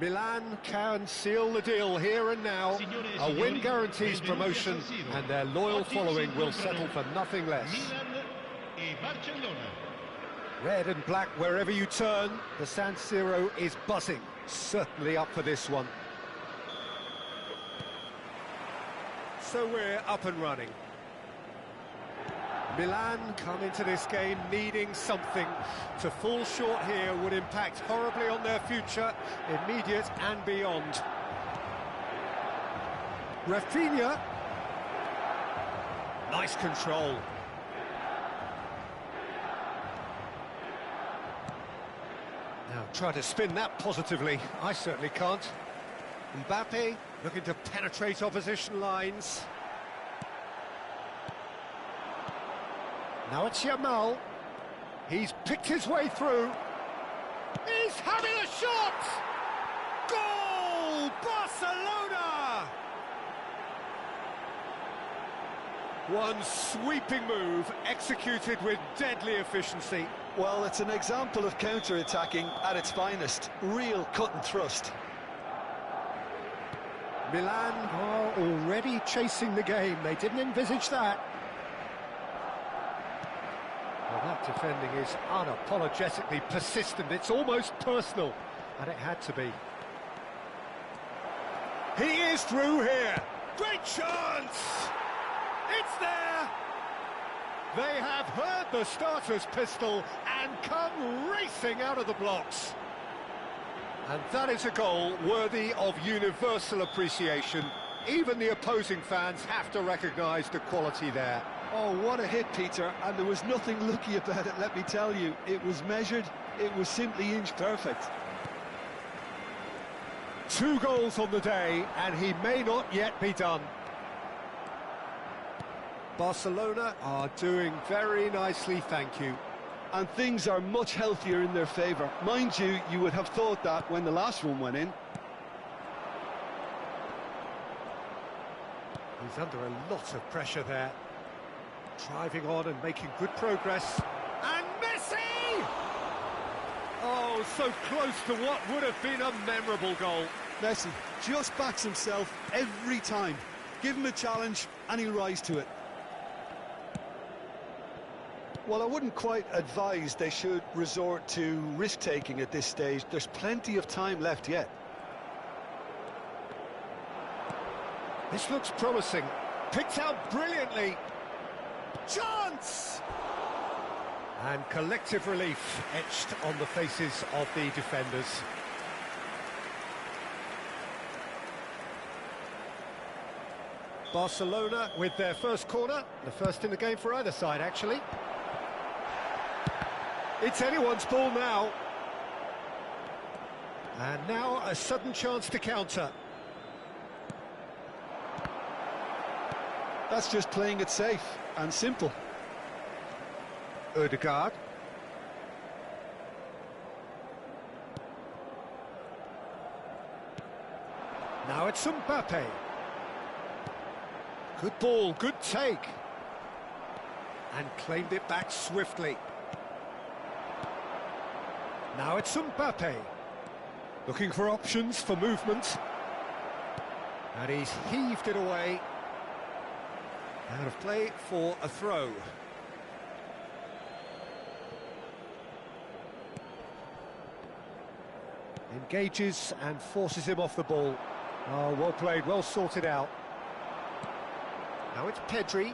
Milan can seal the deal here and now. A win guarantees promotion, and their loyal following will settle for nothing less. Red and black wherever you turn, the San Siro is buzzing. Certainly up for this one. So we're up and running. Milan come into this game needing something. To fall short here would impact horribly on their future, immediate and beyond. Rafinha. Nice control. Now try to spin that positively. I certainly can't. Mbappe looking to penetrate opposition lines. Now it's Yamal. He's picked his way through. He's having a shot! Goal! Barcelona! One sweeping move, executed with deadly efficiency. Well, it's an example of counter-attacking at its finest. Real cut and thrust. Milan are already chasing the game. They didn't envisage that. Well, that That defending is unapologetically persistent. It's almost personal, and it had to be. He is through here. Great chance! It's there! They have heard the starter's pistol and come racing out of the blocks. And that is a goal worthy of universal appreciation. Even the opposing fans have to recognise the quality there. Oh, what a hit, Peter, and there was nothing lucky about it, let me tell you. It was measured, it was simply inch perfect. 2 goals on the day, and he may not yet be done. Barcelona are doing very nicely, thank you. And things are much healthier in their favour. Mind you, you would have thought that when the last one went in. He's under a lot of pressure there. Driving on and making good progress. And Messi! Oh, so close to what would have been a memorable goal. Messi just backs himself every time. Give him a challenge and he'll rise to it. Well, I wouldn't quite advise they should resort to risk-taking at this stage. There's plenty of time left yet. This looks promising. Picked out brilliantly. Chance! And collective relief etched on the faces of the defenders. Barcelona with their first corner, the first in the game for either side, actually. It's anyone's ball now. And now a sudden chance to counter. That's just playing it safe and simple. Odegaard. Now it's Mbappe. Good ball, good take. And claimed it back swiftly. Now it's Mbappe. Looking for options for movement. And he's heaved it away. Out of play for a throw. Engages and forces him off the ball. Oh, well played, well sorted out. Now it's Pedri.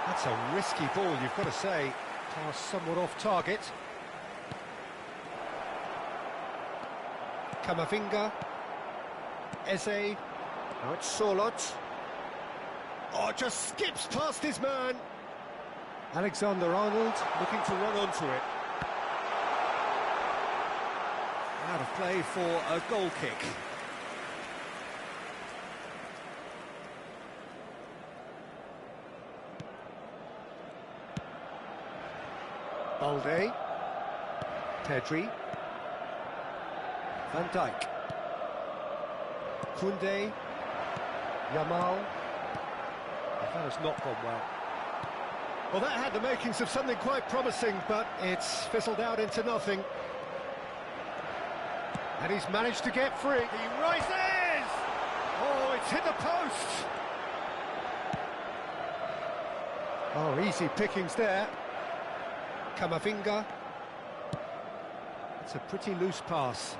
That's a risky ball, you've got to say. Pass somewhat off target. Camavinga. Eze. Now it's Sorloth. Oh, just skips past his man. Alexander-Arnold looking to run onto it. Out of play for a goal kick. Balde. Pedri. Van Dijk. Koundé. Yamal. That has not gone well. Well, that had the makings of something quite promising, but it's fizzled out into nothing. And he's managed to get free. He rises! Oh, it's hit the post! Oh, easy pickings there. Camavinga. It's a pretty loose pass.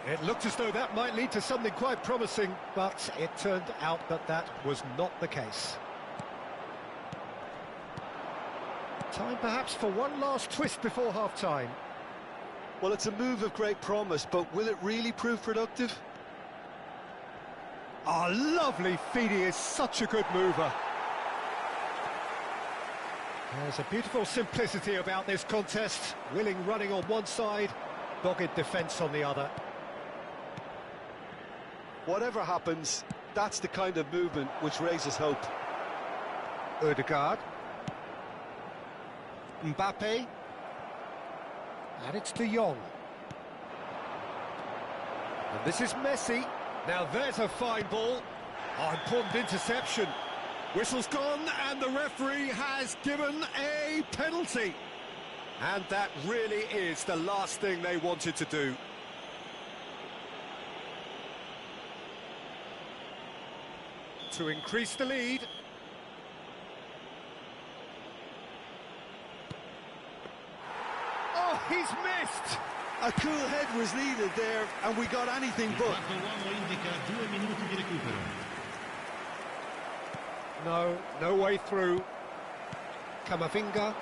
It looked as though that might lead to something quite promising, but it turned out that that was not the case. Time perhaps for one last twist before half-time. Well, it's a move of great promise, but will it really prove productive? Oh, lovely feed, he is such a good mover. There's a beautiful simplicity about this contest. Willing running on one side, dogged defence on the other. Whatever happens, that's the kind of movement which raises hope. Odegaard. Mbappe. And it's De Jong. And this is Messi. Now there's a fine ball. Oh, important interception. Whistle's gone and the referee has given a penalty. And that really is the last thing they wanted to do. to increase the lead. Oh, he's missed! A cool head was needed there, and we got anything but. No way through. Kamavinga.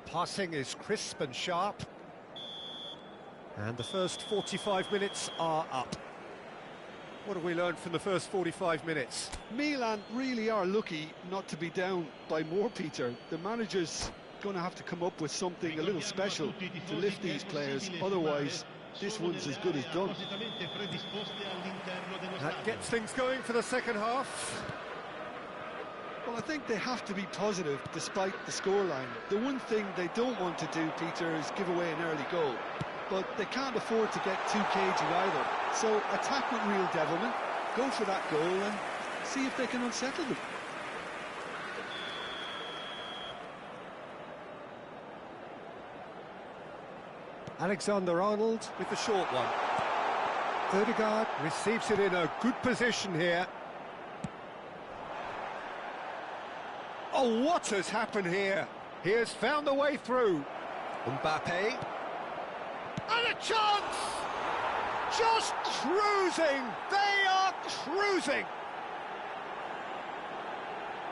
Passing is crisp and sharp. And the first 45 minutes are up. What have we learned from the first 45 minutes? Milan really are lucky not to be down by more, Peter. The manager's going to have to come up with something a little special to lift these players. Otherwise, this one's as good as done. That gets things going for the second half. Well, I think they have to be positive despite the scoreline. The one thing they don't want to do, Peter, is give away an early goal. But they can't afford to get too cagey either. So attack with real devilment, go for that goal and see if they can unsettle them. Alexander-Arnold with the short one. Ødegaard receives it in a good position here. Oh, what has happened here? He has found the way through. Mbappe. And a chance! Just cruising! They are cruising!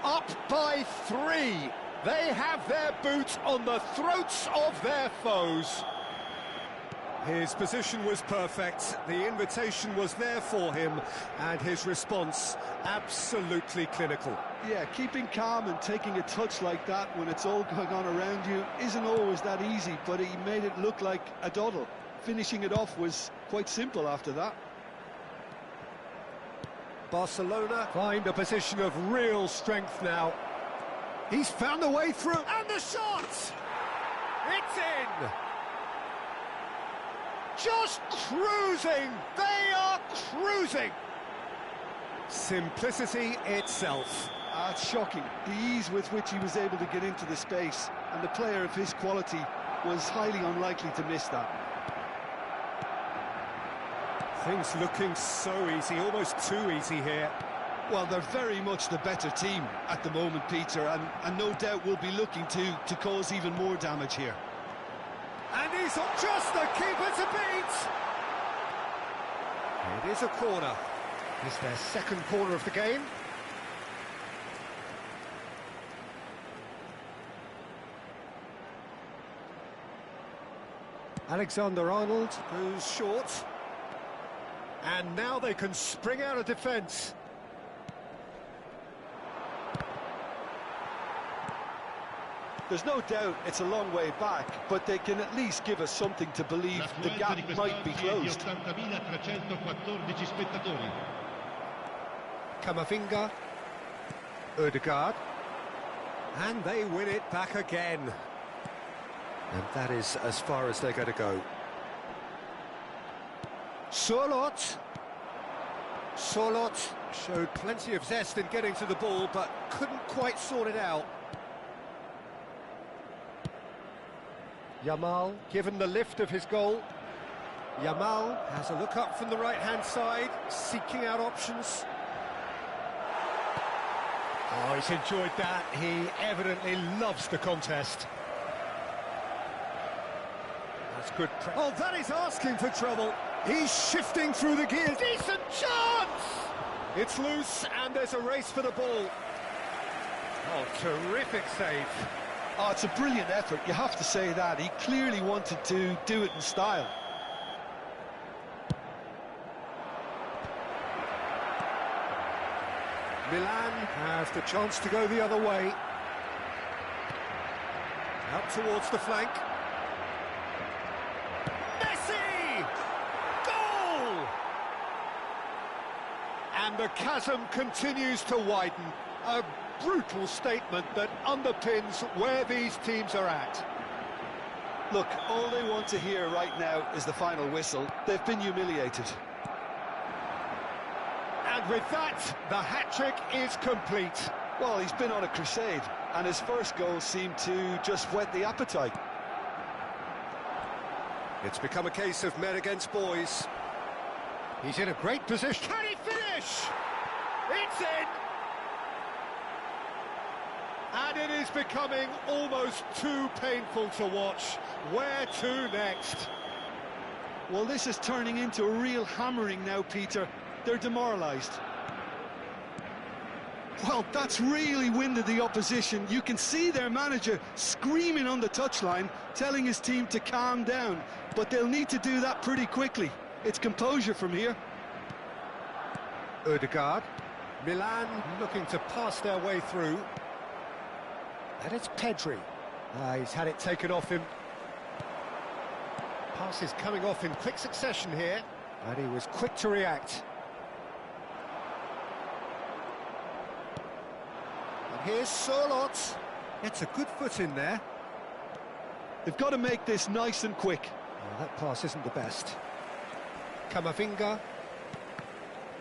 Up by 3. They have their boots on the throats of their foes. His position was perfect, the invitation was there for him, and his response absolutely clinical. Yeah, keeping calm and taking a touch like that when it's all going on around you isn't always that easy, but he made it look like a doddle. Finishing it off was quite simple after that. Barcelona find a position of real strength now. He's found the way through, and the shot! It's in! Just cruising! They are cruising! Simplicity itself. It's shocking, the ease with which he was able to get into the space, and a player of his quality was highly unlikely to miss that. Things looking so easy, almost too easy here. Well, they're very much the better team at the moment, Peter, and no doubt will be looking to cause even more damage here. And he's just the keeper to beat! It is a corner. It's their second corner of the game. Alexander-Arnold goes short. And now they can spring out of defence. There's no doubt it's a long way back, but they can at least give us something to believe the gap might be closed. Kamavinga, Ødegaard, and they win it back again. And that is as far as they're going to go. Sorloth showed plenty of zest in getting to the ball, but couldn't quite sort it out. Yamal given the lift of his goal. Yamal has a look up from the right-hand side, seeking out options. Oh, he's enjoyed that. He evidently loves the contest. That's good. Oh, that is asking for trouble. He's shifting through the gears. Decent chance! It's loose, and there's a race for the ball. Oh, terrific save. Oh, it's a brilliant effort, you have to say that. He clearly wanted to do it in style. Milan have the chance to go the other way. Out towards the flank. Messi! Goal! And the chasm continues to widen. A brutal statement that underpins where these teams are at. Look, all they want to hear right now is the final whistle. They've been humiliated. And with that, the hat-trick is complete. Well, he's been on a crusade, and his first goal seemed to just whet the appetite. It's become a case of men against boys. He's in a great position. Can he finish? It's in! And it is becoming almost too painful to watch. Where to next? Well, this is turning into a real hammering now, Peter. They're demoralised. Well, that's really winded the opposition. You can see their manager screaming on the touchline, telling his team to calm down. But they'll need to do that pretty quickly. It's composure from here. Odegaard. Milan looking to pass their way through. And it's Pedri. He's had it taken off him. Passes coming off in quick succession here. And he was quick to react. And here's Sorloth. Gets a good foot in there. They've got to make this nice and quick. Well, that pass isn't the best. Camavinga.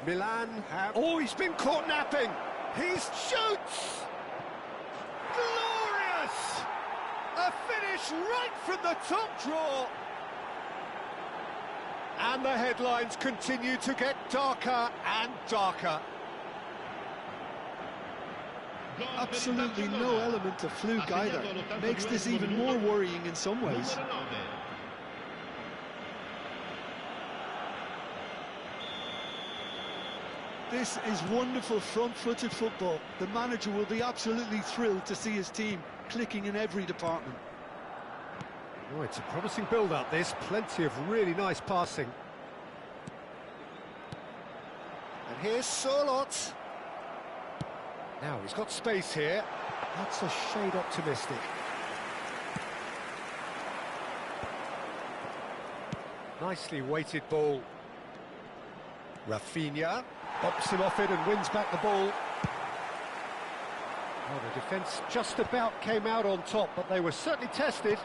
Milan have... Oh, he's been caught napping! He shoots! Glorious! A finish right from the top draw! And the headlines continue to get darker and darker. Absolutely no element of fluke either. Makes this even more worrying in some ways. This is wonderful front-footed football. The manager will be absolutely thrilled to see his team clicking in every department. Oh, it's a promising build-up, this. Plenty of really nice passing. And here's Sorloth. Now, he's got space here. That's a shade optimistic. Nicely weighted ball. Rafinha bops him off it and wins back the ball. Oh, the defence just about came out on top, but they were certainly tested.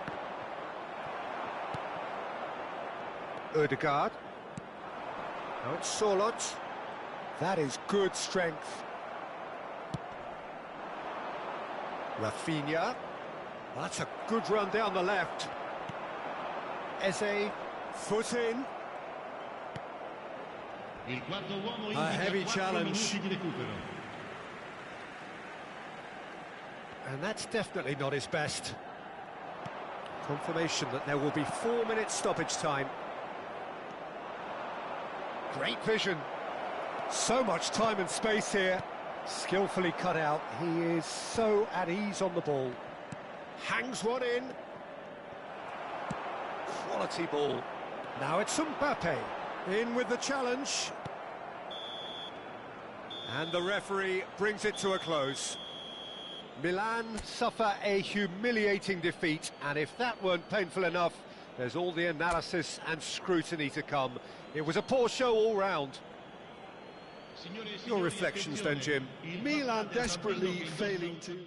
Odegaard. Now it's Sorloth. That is good strength. Rafinha. That's a good run down the left. Eze, foot in. A heavy challenge. And that's definitely not his best. Confirmation that there will be 4 minutes stoppage time. Great vision. So much time and space here. Skillfully cut out. He is so at ease on the ball. Hangs one in. Quality ball. Now it's Mbappe. In with the challenge. And the referee brings it to a close. Milan suffer a humiliating defeat, and if that weren't painful enough, there's all the analysis and scrutiny to come. It was a poor show all round. Your reflections then, Jim? Milan desperately failing to...